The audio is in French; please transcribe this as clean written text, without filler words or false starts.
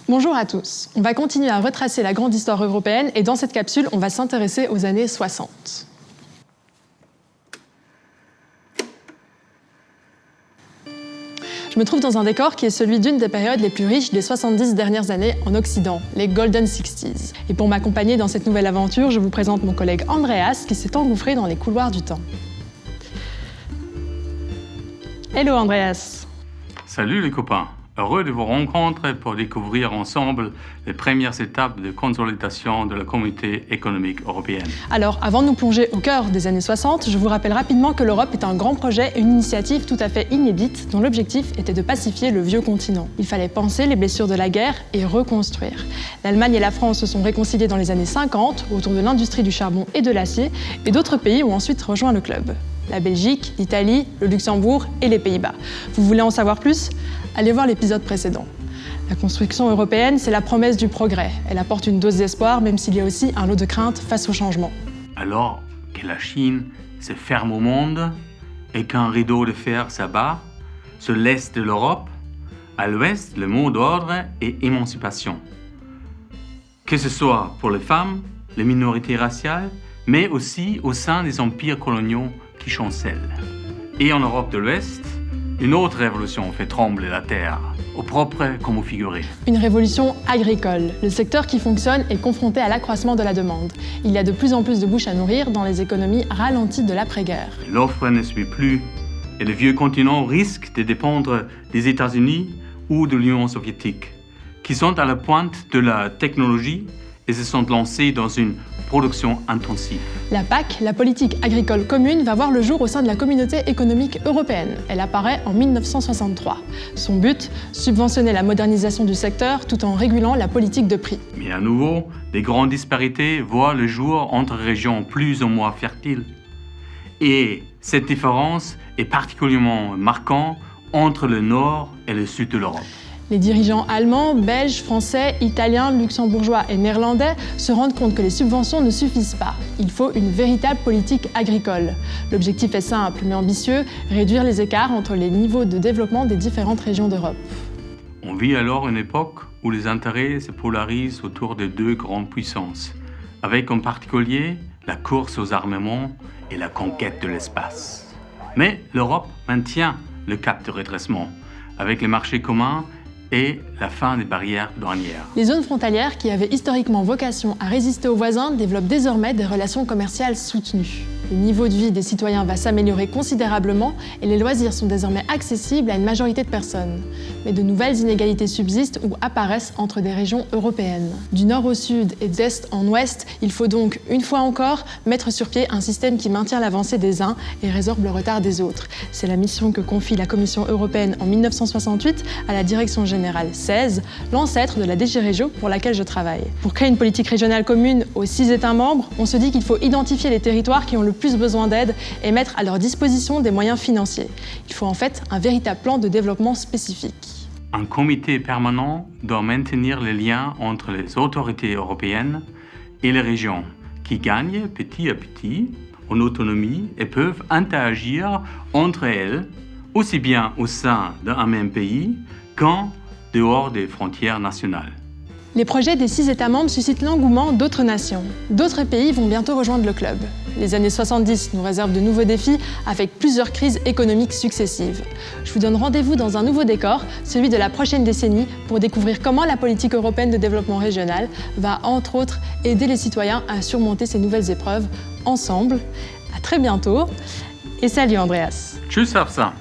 Bonjour à tous. On va continuer à retracer la grande histoire européenne et dans cette capsule, on va s'intéresser aux années 60. Je me trouve dans un décor qui est celui d'une des périodes les plus riches des 70 dernières années en Occident, les Golden Sixties. Et pour m'accompagner dans cette nouvelle aventure, je vous présente mon collègue Andreas qui s'est engouffré dans les couloirs du temps. Hello Andreas. Salut les copains, heureux de vous rencontrer pour découvrir ensemble les premières étapes de consolidation de la communauté économique européenne. Alors, avant de nous plonger au cœur des années 60, je vous rappelle rapidement que l'Europe est un grand projet et une initiative tout à fait inédite dont l'objectif était de pacifier le vieux continent. Il fallait penser les blessures de la guerre et reconstruire. L'Allemagne et la France se sont réconciliées dans les années 50 autour de l'industrie du charbon et de l'acier et d'autres pays ont ensuite rejoint le club. La Belgique, l'Italie, le Luxembourg et les Pays-Bas. Vous voulez en savoir plus ? Allez voir l'épisode précédent. La construction européenne, c'est la promesse du progrès. Elle apporte une dose d'espoir, même s'il y a aussi un lot de crainte face au changement. Alors que la Chine se ferme au monde et qu'un rideau de fer s'abat sur l'est de l'Europe, à l'ouest, le mot d'ordre est émancipation. Que ce soit pour les femmes, les minorités raciales, mais aussi au sein des empires coloniaux qui chancellent. Et en Europe de l'Ouest, une autre révolution fait trembler la terre, au propre comme au figuré. Une révolution agricole. Le secteur qui fonctionne est confronté à l'accroissement de la demande. Il y a de plus en plus de bouches à nourrir dans les économies ralenties de l'après-guerre. L'offre ne suit plus et le vieux continent risque de dépendre des États-Unis ou de l'Union soviétique, qui sont à la pointe de la technologie et se sont lancés dans une production intensive. La PAC, la politique agricole commune, va voir le jour au sein de la communauté économique européenne. Elle apparaît en 1963. Son but, subventionner la modernisation du secteur tout en régulant la politique de prix. Mais à nouveau, des grandes disparités voient le jour entre régions plus ou moins fertiles. Et cette différence est particulièrement marquante entre le nord et le sud de l'Europe. Les dirigeants allemands, belges, français, italiens, luxembourgeois et néerlandais se rendent compte que les subventions ne suffisent pas. Il faut une véritable politique agricole. L'objectif est simple mais ambitieux, réduire les écarts entre les niveaux de développement des différentes régions d'Europe. On vit alors une époque où les intérêts se polarisent autour de deux grandes puissances, avec en particulier la course aux armements et la conquête de l'espace. Mais l'Europe maintient le cap de redressement, avec les marchés communs et la fin des barrières douanières. Les zones frontalières, qui avaient historiquement vocation à résister aux voisins, développent désormais des relations commerciales soutenues. Le niveau de vie des citoyens va s'améliorer considérablement et les loisirs sont désormais accessibles à une majorité de personnes. Mais de nouvelles inégalités subsistent ou apparaissent entre des régions européennes. Du nord au sud et d'est en ouest, il faut donc, une fois encore, mettre sur pied un système qui maintient l'avancée des uns et résorbe le retard des autres. C'est la mission que confie la Commission européenne en 1968 à la Direction générale 16, l'ancêtre de la DG Régio pour laquelle je travaille. Pour créer une politique régionale commune aux 6 États membres, on se dit qu'il faut identifier les territoires qui ont le plus besoin d'aide et mettre à leur disposition des moyens financiers. Il faut en fait un véritable plan de développement spécifique. Un comité permanent doit maintenir les liens entre les autorités européennes et les régions, qui gagnent petit à petit en autonomie et peuvent interagir entre elles, aussi bien au sein d'un même pays qu'en dehors des frontières nationales. Les projets des 6 États membres suscitent l'engouement d'autres nations. D'autres pays vont bientôt rejoindre le club. Les années 70 nous réservent de nouveaux défis avec plusieurs crises économiques successives. Je vous donne rendez-vous dans un nouveau décor, celui de la prochaine décennie, pour découvrir comment la politique européenne de développement régional va, entre autres, aider les citoyens à surmonter ces nouvelles épreuves ensemble. À très bientôt et salut Andreas. Tschüss, Hafsa.